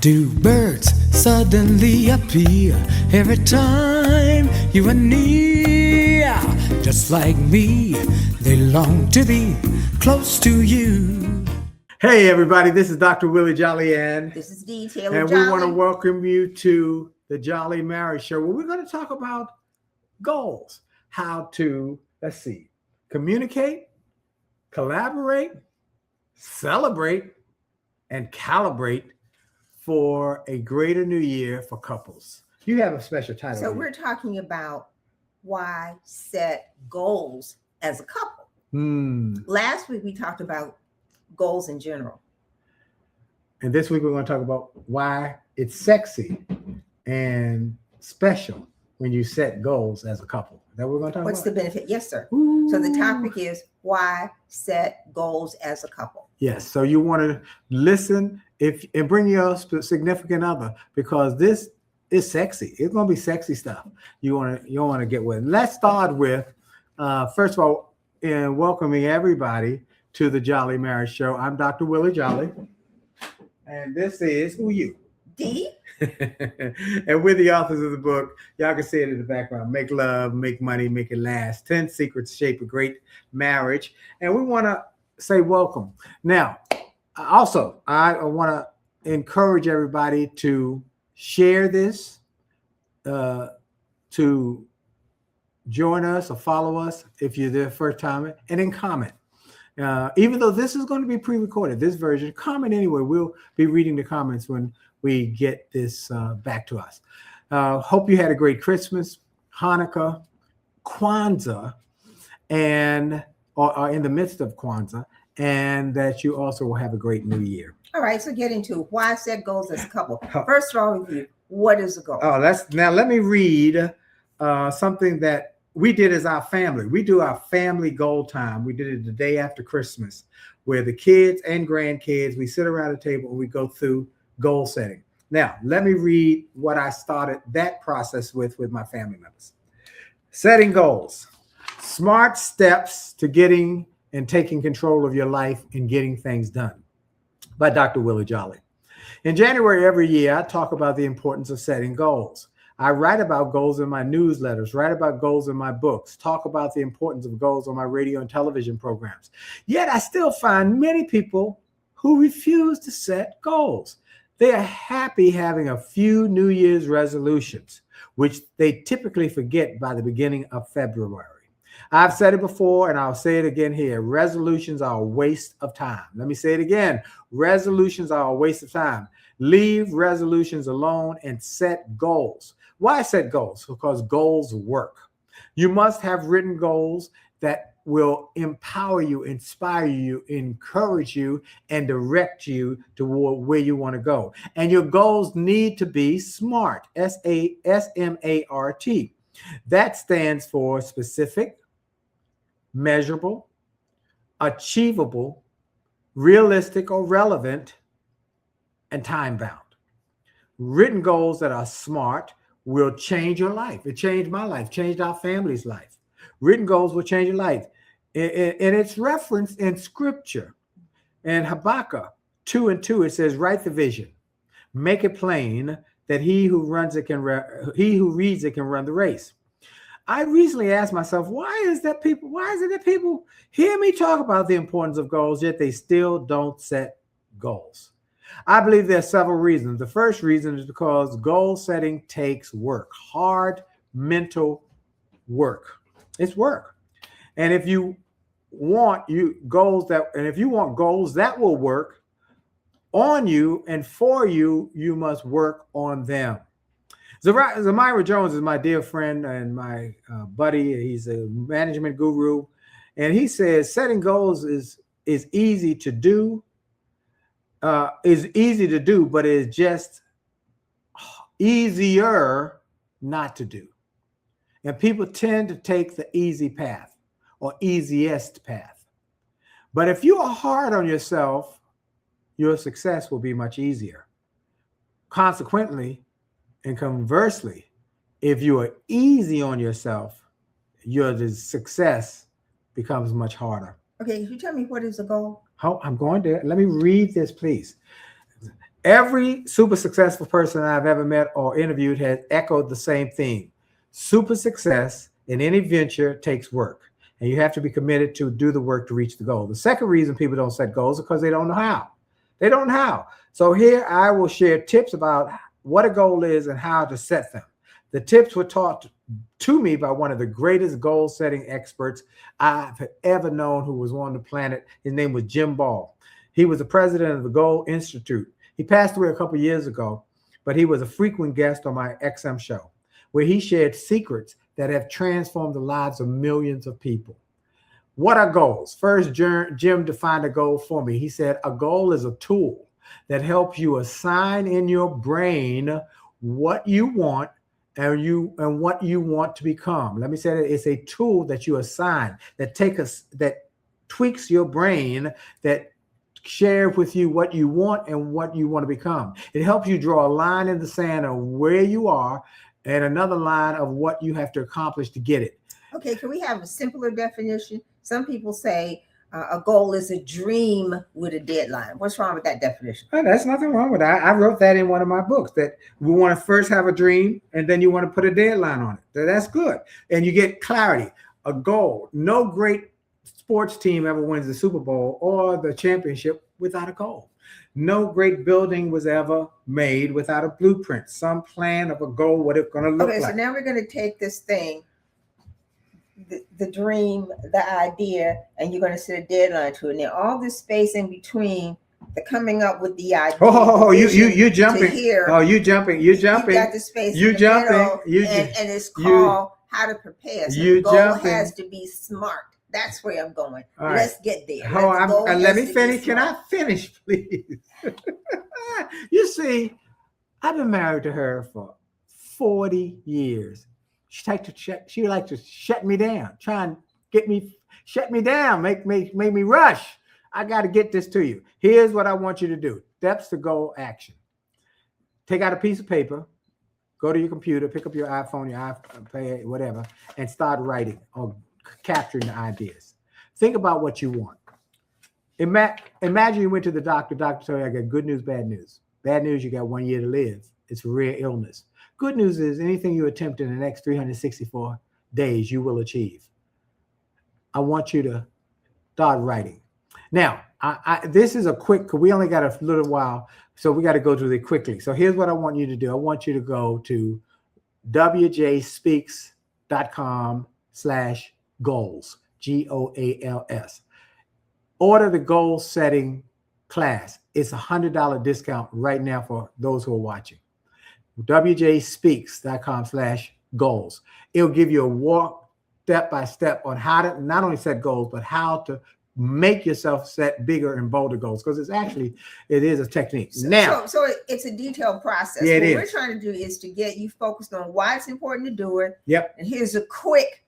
Do birds suddenly appear every time you are near? Just like me, they long to be close to you. Hey everybody, this is Dr. Willie Jolley and this is Dee Taylor-Jolley. And we want to welcome you to the Jolley Marriage Show, where we're going to talk about goals, how to, communicate, collaborate, celebrate, and calibrate for a greater new year for couples. You have a special title. So we're talking about why set goals as a couple. Last week we talked about goals in general. And this week we're going to talk about why it's sexy and special when you set goals as a couple. Is that what we're going to talk What's about? the benefit? Yes, sir. Ooh. So the topic is why set goals as a couple. Yes. So you want to listen and bring your significant other, because this is sexy. It's going to be sexy stuff. You want to get with. Let's start with, first of all, in welcoming everybody to the Jolley Marriage Show. I'm Dr. Willie Jolley. And this is who you? Dee. And we're the authors of the book. Y'all can see it in the background. Make Love, Make Money, Make It Last. 10 Secrets to Shape a Great Marriage. And we want to say welcome. Now, also, I want to encourage everybody to share this, to join us or follow us if you're there first time, and then comment. Even though this is going to be pre-recorded, this version, comment anyway. We'll be reading the comments when we get this back to us. Hope you had a great Christmas, Hanukkah, Kwanzaa, and or in the midst of Kwanzaa, and that you also will have a great new year. All right, so get into why set goals as a couple. First of all, review. What is a goal? Now let me read something that we did as our family. We do our family goal time. We did it the day after Christmas, where the kids and grandkids, we sit around a table and we go through goal setting. Now, let me read what I started that process with my family members. Setting goals. Smart steps to getting and taking control of your life and getting things done, by Dr. Willie Jolley. In January every year, I talk about the importance of setting goals. I write about goals in my newsletters, write about goals in my books, talk about the importance of goals on my radio and television programs. Yet I still find many people who refuse to set goals. They are happy having a few New Year's resolutions, which they typically forget by the beginning of February. I've said it before and I'll say it again here. Resolutions are a waste of time. Let me say it again. Resolutions are a waste of time. Leave resolutions alone and set goals. Why set goals? Because goals work. You must have written goals that will empower you, inspire you, encourage you, and direct you toward where you want to go. And your goals need to be SMART, S-M-A-R-T. That stands for specific, measurable, achievable, realistic or relevant, and time-bound. Written goals that are SMART will change your life. It changed my life, changed our family's life. Written goals will change your life. And it's referenced in scripture. In Habakkuk 2:2, it says, write the vision, make it plain that he who reads it can run the race. I recently asked myself, why is it that people hear me talk about the importance of goals, yet they still don't set goals? I believe there are several reasons. The first reason is because goal setting takes work, hard mental work. It's work. And if you want goals that will work on you and for you, you must work on them. Zamira Jones is my dear friend and my buddy. He's a management guru. And he says setting goals is easy to do. But it is just easier not to do. And people tend to take the easy path or easiest path. But if you are hard on yourself, your success will be much easier. Consequently, and conversely, if you are easy on yourself, your success becomes much harder. Okay, can you tell me what is a goal? I'm going to, let me read this, please. Every super successful person I've ever met or interviewed has echoed the same theme. Super success in any venture takes work, and you have to be committed to do the work to reach the goal. The second reason people don't set goals is because they don't know how. They don't know how. So here I will share tips about what a goal is and how to set them. The tips were taught to me by one of the greatest goal-setting experts I've ever known, who was on the planet. His name was Jim Ball. He was the president of the Goal Institute. He passed away a couple of years ago, but he was a frequent guest on my XM show, where he shared secrets that have transformed the lives of millions of people. What are goals? First, Jim defined a goal for me. He said, a goal is a tool that helps you assign in your brain what you want and what you want to become. Let me say that it's a tool that you assign, that tweaks your brain, that share with you what you want and what you want to become. It helps you draw a line in the sand of where you are and another line of what you have to accomplish to get it. Okay, can we have a simpler definition? Some people say a goal is a dream with a deadline. What's wrong with that definition? Oh, there's nothing wrong with that. I wrote that in one of my books, that we want to first have a dream and then you want to put a deadline on it. That's good. And you get clarity. A goal. No great sports team ever wins the Super Bowl or the championship without a goal. No great building was ever made without a blueprint, some plan of a goal, what it's going to look like. Okay, so now we're going to take this thing, the dream, the idea, and you're going to set a deadline to it. Now, all this space in between the coming up with the idea. You jumping. You jumping. You got the space. You jumping. And it's called how to prepare. So the goal has to be smart. That's where I'm going. Right. Let's get there. Let me finish. Can I finish, please? You see, I've been married to her for 40 years. She like to shut me down, try and shut me down, make me rush. I got to get this to you. Here's what I want you to do. Steps to goal action. Take out a piece of paper, go to your computer, pick up your iPhone, your iPad, whatever, and start writing or capturing the ideas. Think about what you want. Imagine you went to the doctor. Doctor told you, I got good news, bad news. Bad news, you got 1 year to live. It's a rare illness. Good news is anything you attempt in the next 364 days, you will achieve. I want you to start writing. Now, this is a quick, because we only got a little while, so we got to go through it quickly. So here's what I want you to do. I want you to go to wjspeaks.com/goals, GOALS. Order the goal setting class. It's $100 discount right now for those who are watching. wjspeaks.com/goals. It'll give you a walk step by step on how to not only set goals, but how to make yourself set bigger and bolder goals, because it is a technique. So it's a detailed process. Yeah, what we're trying to do is to get you focused on why it's important to do it. Yep. And here's a quick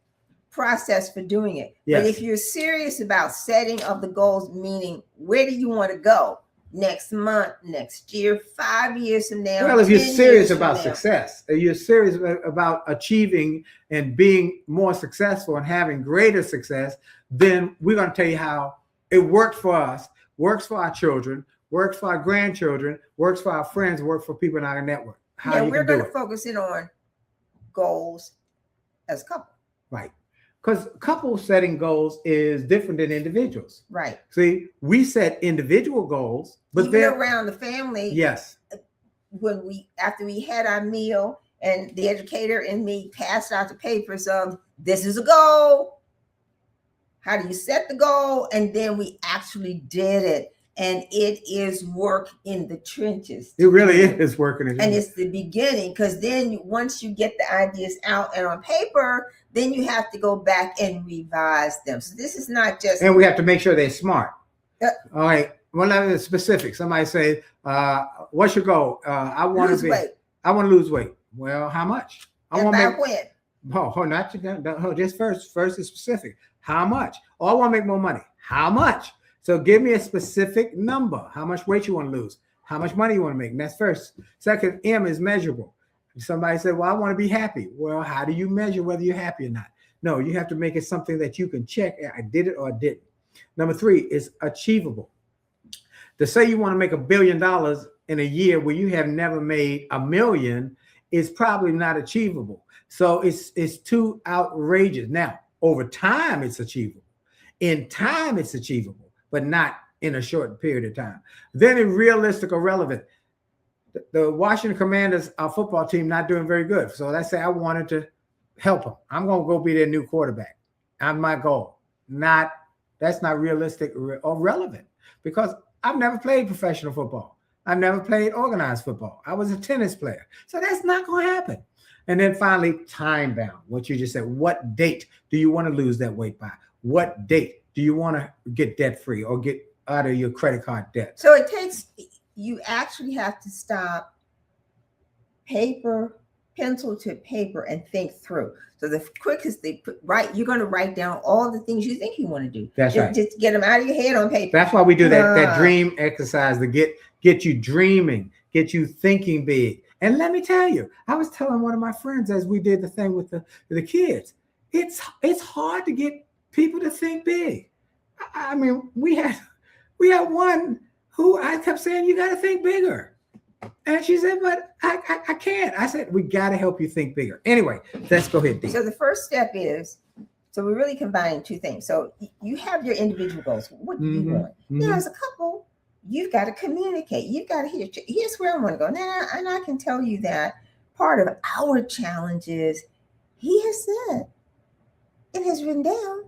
process for doing it. Yes. But if you're serious about setting of the goals, meaning where do you want to go next month, next year, 5 years from now? Well, if you're serious about success, if you're serious about achieving and being more successful and having greater success, then we're going to tell you how it worked for us, works for our children, works for our grandchildren, works for our friends, works for people in our network. We're going to focus in on goals as a couple. Right. Because couple setting goals is different than individuals. Right. See, we set individual goals, but even around the family. Yes. After we had our meal and the educator and me passed out the papers of this is a goal. How do you set the goal? And then we actually did it. And it is work in the trenches. It really is work in the trenches. And it's the beginning, because then once you get the ideas out and on paper, then you have to go back and revise them. So this is not just... And we have to make sure they're smart. All right. Well, not specific. Somebody say, what's your goal? I want to lose weight. Well, how much? When? Just first is specific. How much? Oh, I want to make more money. How much? So give me a specific number. How much weight you want to lose? How much money you want to make? And that's first. Second, M is measurable. Somebody said, well, I want to be happy. Well, how do you measure whether you're happy or not? No, you have to make it something that you can check. I did it or I didn't. Number 3 is achievable. To say you want to make $1 billion in a year where you have never made $1 million is probably not achievable. So it's too outrageous. Now, over time, it's achievable. In time, it's achievable, but not in a short period of time. Then in realistic or relevant, the Washington Commanders, our football team, not doing very good. So let's say I wanted to help them. I'm going to go be their new quarterback. I'm my goal. That's not realistic or relevant because I've never played professional football. I've never played organized football. I was a tennis player. So that's not going to happen. And then finally, time bound. What you just said, what date do you want to lose that weight by? What date do you want to get debt free or get out of your credit card debt? So you actually have to stop pencil to paper and think through. So the quickest thing, you're going to write down all the things you think you want to do. That's right. Just get them out of your head on paper. That's why we do that dream exercise to get you dreaming, get you thinking big. And let me tell you, I was telling one of my friends as we did the thing with the kids, it's hard to get people to think big. I mean, we had one who I kept saying, you got to think bigger. And she said, but I can't. I said, we got to help you think bigger. Anyway, let's go ahead, Dee. So the first step is, so we're really combining two things. So you have your individual goals. What do you want? Now, as a couple, you've got to communicate. You've got to here's where I want to go. Now, and I can tell you that part of our challenge is he has said, it has written down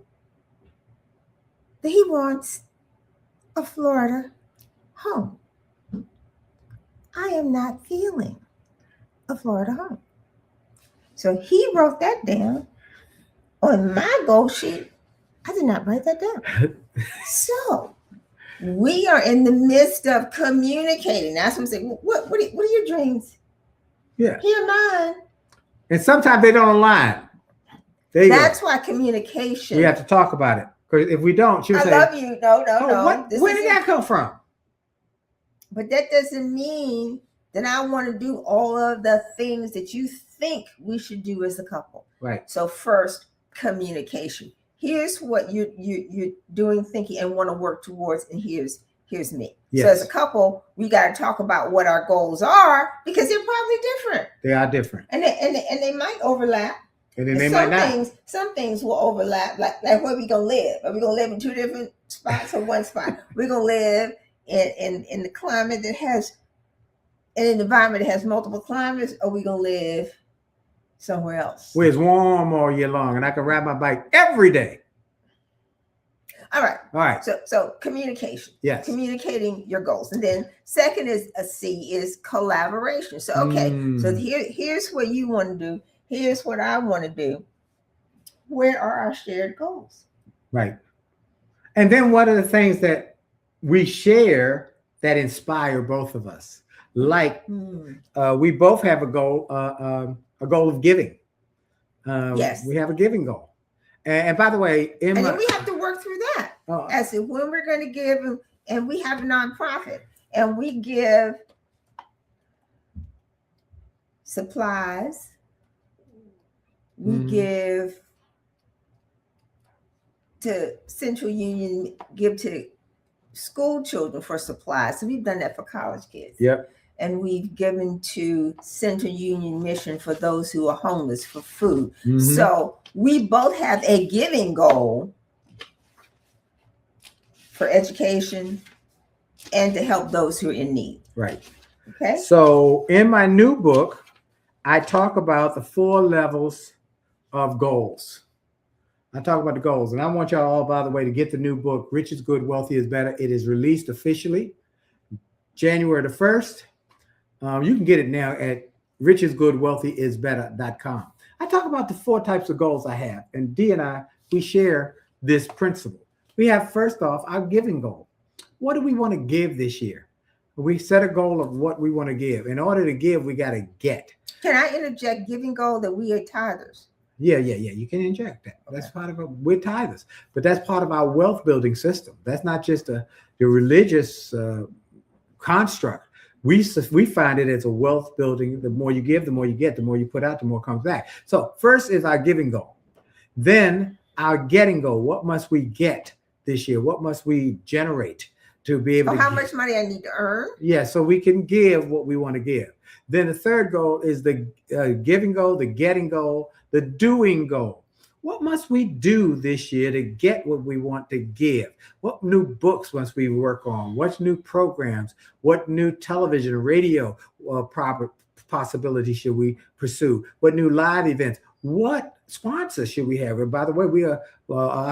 that he wants a Florida home. I am not feeling a Florida home. So he wrote that down on my goal sheet. I did not write that down. So we are in the midst of communicating. That's what I'm saying. What are your dreams? Yeah. Here are mine. And sometimes they don't align. That's why communication. We have to talk about it. Because if we don't, she'll say, I love you. No. Where did that come from? But that doesn't mean that I want to do all of the things that you think we should do as a couple. Right. So first, communication. Here's what you're doing, thinking, and want to work towards, and here's me. Yes. So as a couple, we got to talk about what our goals are because they're probably different. They are different, and they might overlap. And then they might not. Some things will overlap. Like where we gonna live? Are we gonna live in two different spots or one spot? We're gonna live in the climate that has, in an environment that has multiple climates, or we gonna live somewhere else where it's warm all year long and I can ride my bike every day. All right. So communication. Yes. Communicating your goals. And then second is a C is collaboration. So so here's what you want to do. Here's what I want to do. Where are our shared goals? Right. And then what are the things that we share that inspire both of us? Like we both have a goal of giving. Yes. We have a giving goal. And by the way, then we have to work through that. As if when we're going to give, and we have a nonprofit, and we give supplies, we give to Central Union, give to school children for supplies. So we've done that for college kids. Yep. And we've given to Central Union Mission for those who are homeless for food. So we both have a giving goal for education and to help those who are in need. Right. Okay. So in my new book, I talk about the 4 levels of goals. I talk about the goals, and I want y'all all, by the way, to get the new book, Rich is Good, Wealthy is Better. It is released officially January the 1st. You can get it now at richisgoodwealthyisbetter.com. I talk about the 4 types of goals I have, and Dee and I, we share this principle. We have, first off, our giving goal. What do we want to give this year? We set a goal of what we want to give. In order to give, we got to get. Can I interject giving goal that we are tithers? Yeah. You can inject that. That's part of we're tithers, but that's part of our wealth building system. That's not just the religious construct. We find it as a wealth building. The more you give, the more you get. The more you put out, the more comes back. So first is our giving goal. Then our getting goal. What must we get this year? What must we generate to be able So to how give. much money I need to earn? Yeah, so we can give what we want to give. Then the third goal is the giving goal, the getting goal, the doing goal. What must we do this year to get what we want to give? What new books must we work on? What new programs? What new television, radio possibilities should we pursue? What new live events? What sponsors should we have? And by the way, we are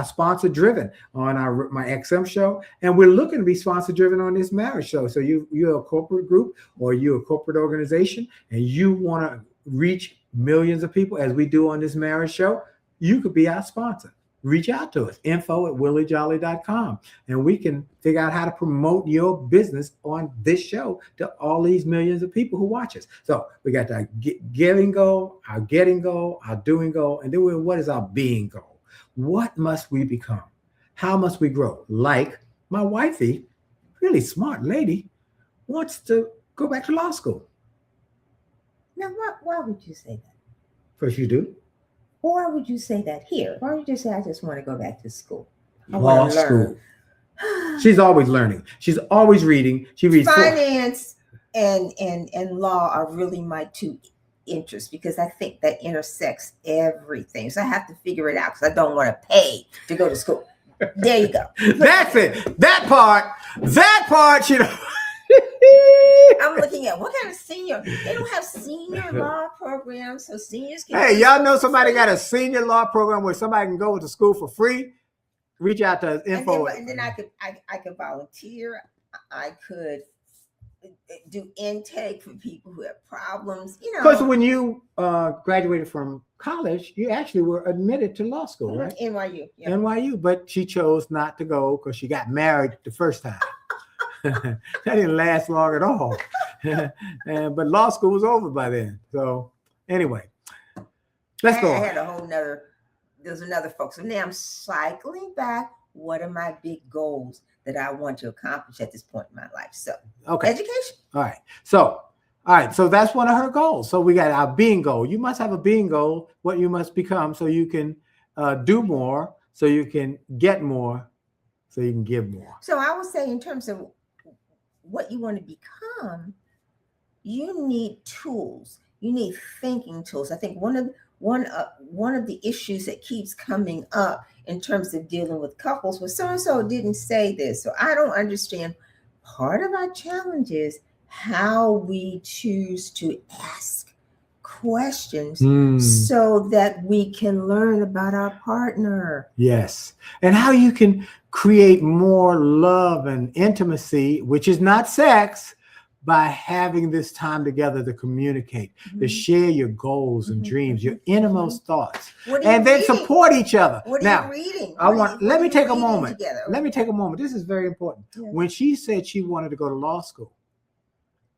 sponsor driven on my XM show, and we're looking to be sponsor driven on this marriage show. So you're a corporate group or you're a corporate organization, and you want to reach millions of people as we do on this marriage show, you could be our sponsor. Reach out to us, info@williejolley.com, and we can figure out how to promote your business on this show to all these millions of people who watch us. So we got the giving goal, our getting goal, our doing goal, and then what is our being goal? What must we become? How must we grow? Like my wifey, really smart lady, wants to go back to law school. Now, why would you say that? First, you do. Why would you say that here? Why would you say I just want to go back to school? Law school. She's always learning. She's always reading. She reads finance and law are really my two interests because I think that intersects everything. So I have to figure it out because I don't want to pay to go to school. There you go. That's it. That part, you know. I'm looking at what kind of senior. They don't have senior law programs, so seniors can. Hey, y'all know somebody got a senior law program where somebody can go to school for free? Reach out to us. Info. And then I could volunteer. I could do intake for people who have problems. You know, because when you graduated from college, you actually were admitted to law school, right? NYU. Yeah. NYU, but she chose not to go because she got married the first time. That didn't last long at all. But law school was over by then. So anyway, let's go. I had a whole nother, there's another focus. So now I'm cycling back. What are my big goals that I want to accomplish at this point in my life? So okay. Education. All right. So that's one of her goals. So we got our being goal. You must have a being goal, what you must become so you can do more, so you can get more, so you can give more. So I would say in terms of what you want to become, you need tools. You need thinking tools. I think one of the issues that keeps coming up in terms of dealing with couples was so-and-so didn't say this. So I don't understand. Part of our challenge is how we choose to ask questions so that we can learn about our partner. Yes. And how you can create more love and intimacy, which is not sex, by having this time together to communicate, to share your goals and dreams, your innermost thoughts, and then support each other. What now, are you reading? Let me take a moment. Together? Let me take a moment. This is very important. Yeah. When she said she wanted to go to law school,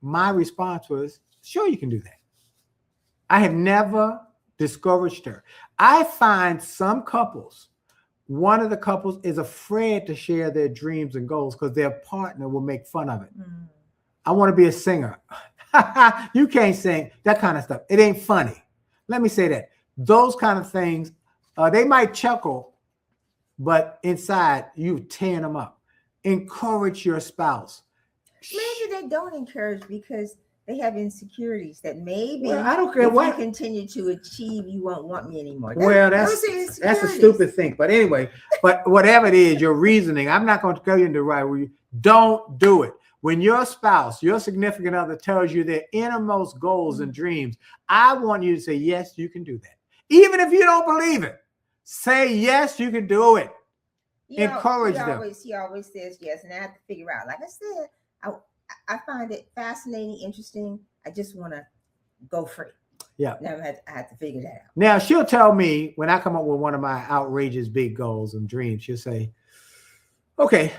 my response was, sure, you can do that. I have never discouraged her. I find some couples, one of the couples is afraid to share their dreams and goals because their partner will make fun of it. I want to be a singer. You can't sing, that kind of stuff. It ain't funny. Let me say that. Those kind of things, they might chuckle, but inside you tearing them up. Encourage your spouse. Maybe they don't encourage because they have insecurities that maybe I don't care what you continue to achieve, you won't want me anymore. That's a stupid thing. But anyway, but whatever it is, your reasoning, I'm not going to tell you in the right way. Don't do it. When your spouse, your significant other tells you their innermost goals and dreams, I want you to say, yes, you can do that. Even if you don't believe it, say, yes, you can do it. Encourage them. He always says yes, and I have to figure out. Like I said, I find it fascinating, interesting. I just want to go free. Yeah. Now I have to figure that out. Now she'll tell me when I come up with one of my outrageous big goals and dreams, she'll say, okay,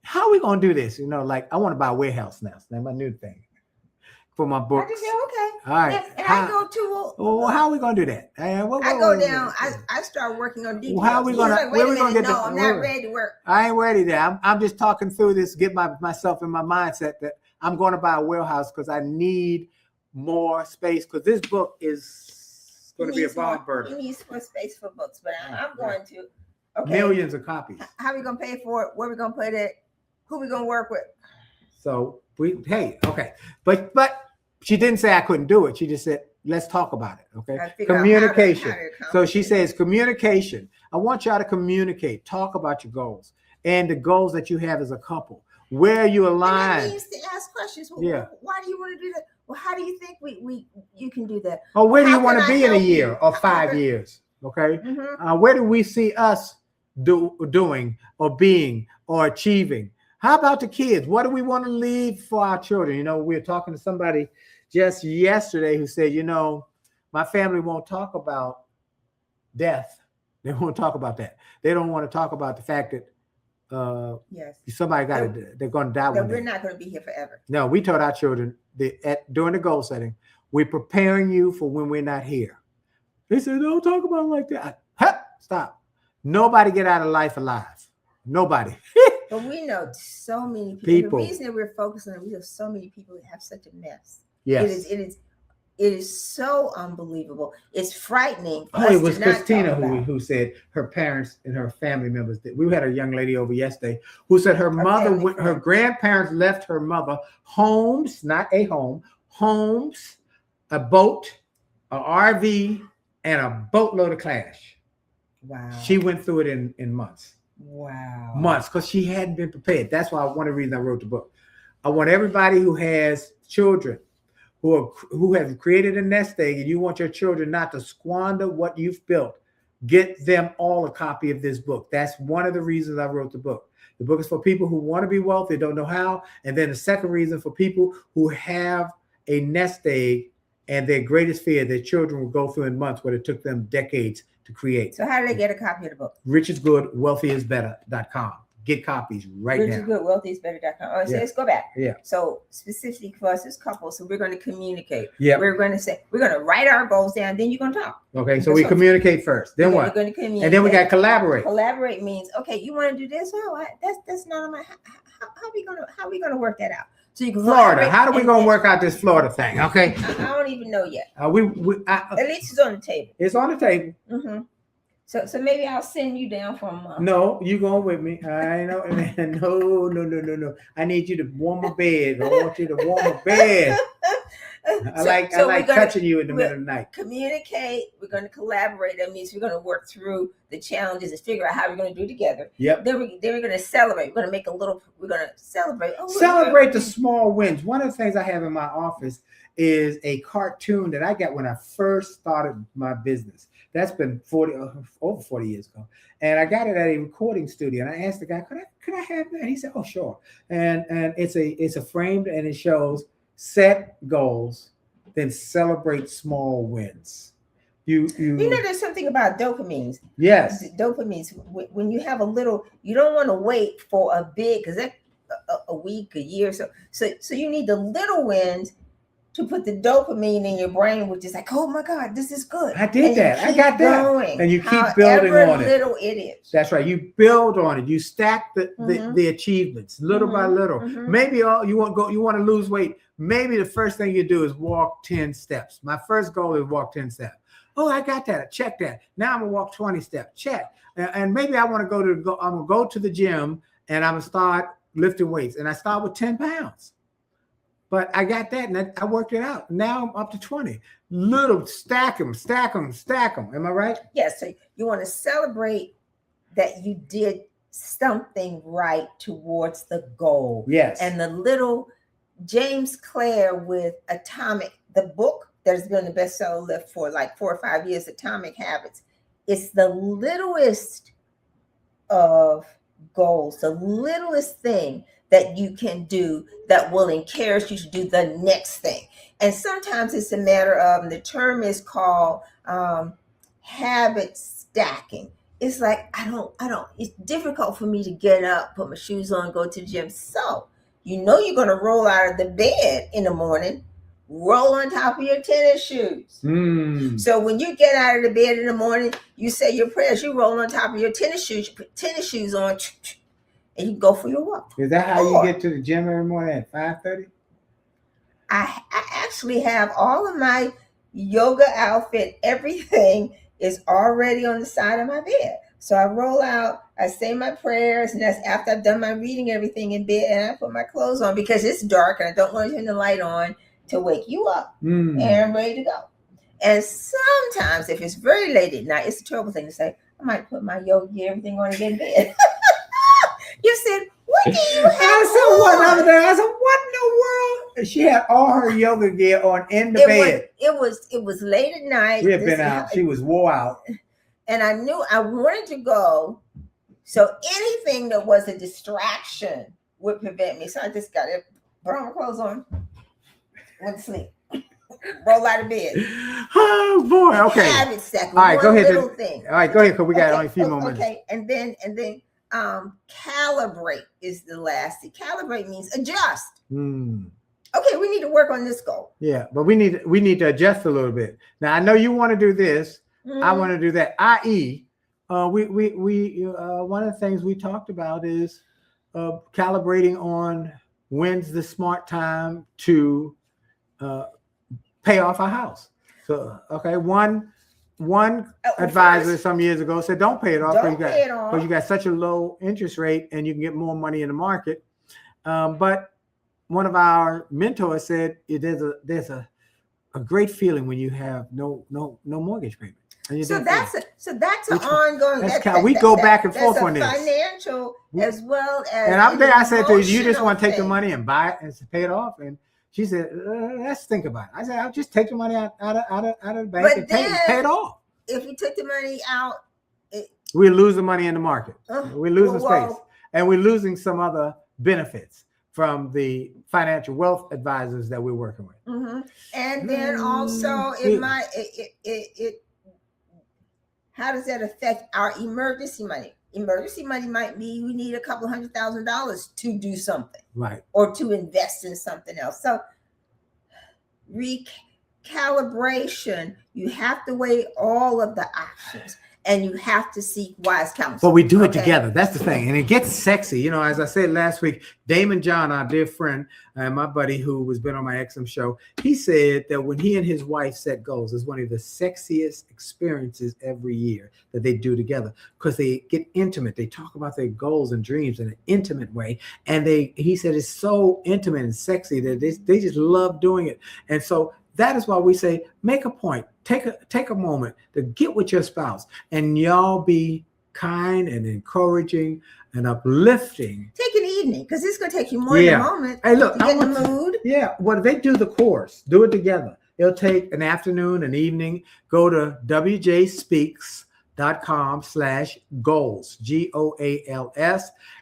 how are we going to do this? You know, like I want to buy a warehouse now. That's my new thing for my books. I just say, okay. All right. And I go to. Well, how are we going to do that? I go down. I start working on details. Well, how are we going to? Like, wait a minute, no, I'm not ready to work. I ain't ready there. I'm just talking through this, get myself in my mindset that I'm going to buy a warehouse because I need more space because this book is going to be a bomb burner. He needs more space for books, but I'm going to. Okay. Millions of copies. How are we going to pay for it? Where are we going to put it? Who we gonna work with? So okay. But she didn't say I couldn't do it. She just said, let's talk about it. Okay. Communication. So she says communication. I want y'all to communicate, talk about your goals and the goals that you have as a couple. Where you align. And that means to ask questions. Well, yeah. Why do you want to do that? Well, how do you think you can do that? Or where do you want to be in a year or 5 years? Okay. Where do we see us doing or being or achieving? How about the kids? What do we want to leave for our children? You know, we were talking to somebody just yesterday who said, you know, my family won't talk about death. They won't talk about that. They don't want to talk about the fact that somebody they're going to die one day. We're not going to be here forever. No, we told our children during the goal setting, we're preparing you for when we're not here. They said, don't talk about it like that. Stop. Nobody get out of life alive. Nobody. But we know so many people. The reason that we're focusing on, we have so many people that have such a mess. Yes. It is so unbelievable. It's frightening. It was Christina who said her parents and her family members. We had a young lady over yesterday who said her grandparents left her mother homes, not a home, homes, a boat, an RV, and a boatload of cash. Wow. She went through it in months. Wow. Months, because she hadn't been prepared. That's why one of the reasons I wrote the book. I want everybody who has children who have created a nest egg, and you want your children not to squander what you've built, get them all a copy of this book. That's one of the reasons I wrote the book. The book is for people who want to be wealthy, don't know how. And then the second reason for people who have a nest egg and their greatest fear, their children will go through in months what it took them decades to create. So how do they get a copy of the book? Rich is good, wealthy is better.com. Get copies right now. Rich is good, wealthy is better.com. Oh, so let's go back. Yeah. So specifically for us as couples, so we're going to communicate. Yeah. We're going to write our goals down, then you're going to talk. Okay, so we communicate first. Then what? We're going to communicate. And then we got to collaborate. Collaborate means, okay, you want to do this? Oh, that's not on my. How we gonna work that out? So you can Florida. How are we gonna work out this Florida thing? Okay. I don't even know yet. At least it's on the table. It's on the table. Mm-hmm. So maybe I'll send you down for a month. No, you going with me. I know. No. I need you to warm a bed. I want you to warm a bed. I like touching you in the middle of the night. Communicate. We're going to collaborate. That means we're going to work through the challenges and figure out how we're going to do together. Yep. Then we're going to celebrate. We're going to celebrate. Celebrate the small wins. One of the things I have in my office is a cartoon that I got when I first started my business. That's been over 40 years ago. And I got it at a recording studio. And I asked the guy, could I have that? And he said, oh, sure. And it's a framed, and it shows set goals, then celebrate small wins. You know, there's something about dopamines. Yes. Dopamines. When you have a little, you don't want to wait for a big, because that's a week, a year. So you need the little wins to put the dopamine in your brain, which is like, oh my God, this is good. I did that. I got that. Going, and you keep building on it. Little it is. That's right. You build on it. You stack the achievements little by little. Mm-hmm. Maybe you want to lose weight. Maybe the first thing you do is walk 10 steps. My first goal is walk 10 steps. Oh, I got that. Check that. Now I'm gonna walk 20 steps. Check. And maybe I want to I'm gonna go to the gym and I'm gonna start lifting weights. And I start with 10 pounds. But I got that, and I worked it out. Now I'm up to 20. Little stack them. Am I right? Yes. So you want to celebrate that you did something right towards the goal. Yes. And the little James Clear with Atomic, the book that has been on the bestseller list for like 4 or 5 years, Atomic Habits. It's the littlest of goals, the littlest thing that you can do that will encourage you to do the next thing. And sometimes it's a matter of, the term is called habit stacking. It's like, it's difficult for me to get up, put my shoes on, go to the gym. So, you're going to roll out of the bed in the morning, roll on top of your tennis shoes. So when you get out of the bed in the morning, you say your prayers, you roll on top of your tennis shoes, you put tennis shoes on, and you go for your walk. Is that how you get to the gym every morning at 5:30? I actually have all of my yoga outfit, everything is already on the side of my bed. So I roll out, I say my prayers, and that's after I've done my reading, everything in bed, and I put my clothes on because it's dark and I don't want to turn the light on to wake you up. And I'm ready to go. And sometimes, if it's very late at night, it's a terrible thing to say. I might put my yoga gear, everything on and get in bed. You said, what do you have? I said, what in the world? She had all her yoga gear on in the bed. It was late at night. We had been out. She was wore out. And I knew I wanted to go. So anything that was a distraction would prevent me. So I just got to put on my clothes on, went to sleep, roll out of bed. Oh boy! Okay. Habit stack. All right, go ahead. Little thing. All right, go ahead. Because we got only a few more minutes. Okay, and then calibrate is the last thing. Calibrate means adjust. Okay, we need to work on this goal. Yeah, but we need to adjust a little bit. Now I know you want to do this. I want to do that. I.e., one of the things we talked about is calibrating on when's the smart time to pay off our house. So, okay, one advisor some years ago said, don't pay it off because you got such a low interest rate and you can get more money in the market. But one of our mentors said there's a great feeling when you have no mortgage payment. So that's an ongoing. We go back and forth on this. Financial as well as. And I said to her, you just want to take the money and buy it and pay it off. And she said, let's think about it. I said, I'll just take the money out of the bank and pay it off. If we took the money out, we lose the money in the market. We're losing space, and we're losing some other benefits from the financial wealth advisors that we're working with. And then also, how does that affect our emergency money? Emergency money might be we need a couple $100,000 to do something, right, or to invest in something else. So recalibration, you have to weigh all of the options and you have to seek wise counsel. But we do it together. That's the thing. And it gets sexy. You know, as I said last week, Damon John, our dear friend, and my buddy who has been on my XM show, he said that when he and his wife set goals, it's one of the sexiest experiences every year that they do together because they get intimate. They talk about their goals and dreams in an intimate way. And he said it's so intimate and sexy that they just love doing it. And so that is why we say, make a point, take a moment to get with your spouse and y'all be kind and encouraging and uplifting. Take an evening because it's going to take you more than a moment. Hey, look, to get in the mood. Yeah, well, they do the course. Do it together. It'll take an afternoon, an evening. Go to wjspeaks.com/goals, GOALS.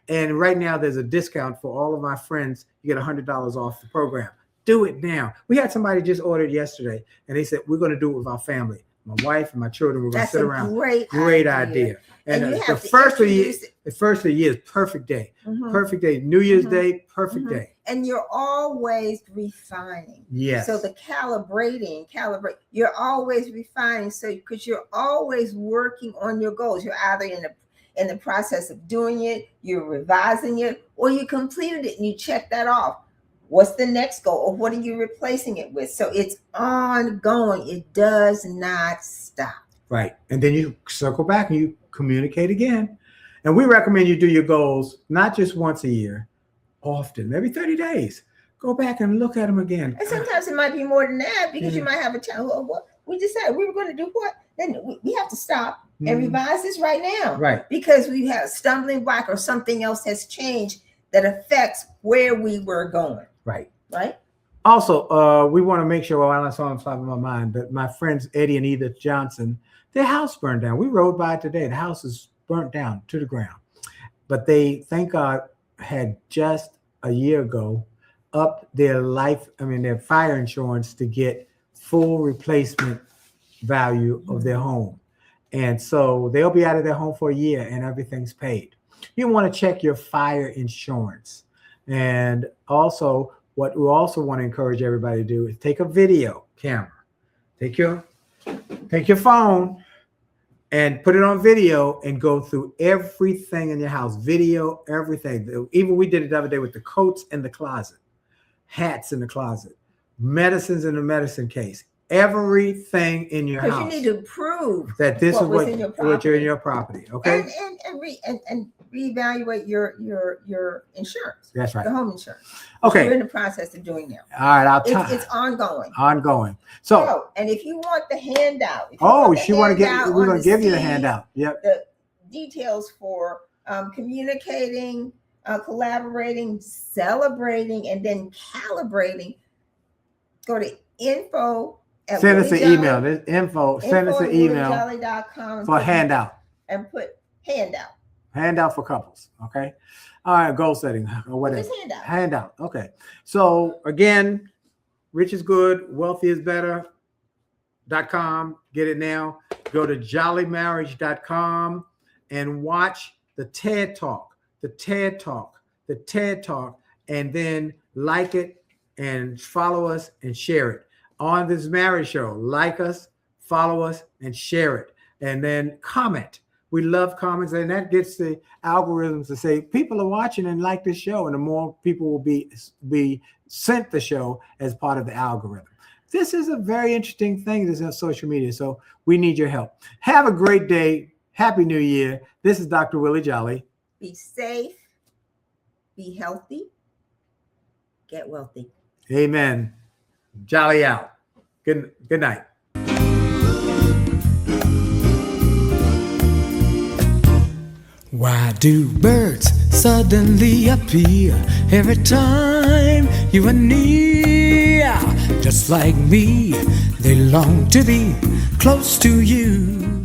And right now there's a discount for all of my friends. You get $100 off the program. Do it now. We had somebody just ordered yesterday, and they said, we're going to do it with our family. My wife and my children, we're going to sit around. Great idea. And the first of the year is perfect day. Perfect day. New Year's Day, perfect day. And you're always refining. Yes. So the calibrate, you're always refining. So because you're always working on your goals. You're either in the process of doing it, you're revising it, or you completed it and you check that off. What's the next goal, or what are you replacing it with? So it's ongoing. It does not stop. Right. And then you circle back and you communicate again. And we recommend you do your goals, not just once a year, often, every 30 days. Go back and look at them again. And sometimes it might be more than that because you might have a challenge. Well, we decided we were going to do what? Then we have to stop and revise this right now. Right. Because we have a stumbling block or something else has changed that affects where we were going. Right. Right. Also, we want to make sure, while I saw on top of my mind, that my friends Eddie and Edith Johnson, their house burned down. We rode by it today. The house is burnt down to the ground. But they, thank God, had just a year ago upped their their fire insurance to get full replacement value of their home. And so they'll be out of their home for a year and everything's paid. You want to check your fire insurance. And also, what we also want to encourage everybody to do is take a video camera. Take your phone and put it on video and go through everything in your house. Video, everything. Even we did it the other day with the coats in the closet, hats in the closet, medicines in the medicine case, everything in your Because house. you need to prove that this is was in your what you're in property. your property. Okay. And reevaluate your insurance, That's right. the home insurance. Okay. We're in the process of doing now. All right. It's ongoing. Ongoing. So, Oh, and if you want the handout, we're going to give you the handout. Yep. The details for communicating, collaborating, celebrating, and then calibrating. Go to info. Send us an email. This info. Send us an email for handout. And put handout. Handout for couples. Okay. All right. Goal setting or whatever. Just handout. Handout. Okay. So again, rich is good, wealthy is better.com. Get it now. Go to jolleymarriage.com and watch the TED Talk, and then like it and follow us and share it on this marriage show. Like us, follow us, and share it, and then comment. We love comments, and that gets the algorithms to say people are watching and like this show, and the more people will be sent the show as part of the algorithm. This is a very interesting thing. This is social media, so we need your help. Have a great day. Happy New Year. This is Dr. Willie Jolley. Be safe. Be healthy. Get wealthy. Amen. Jolley out. Good night. Why do birds suddenly appear every time you are near? Just like me, they long to be close to you.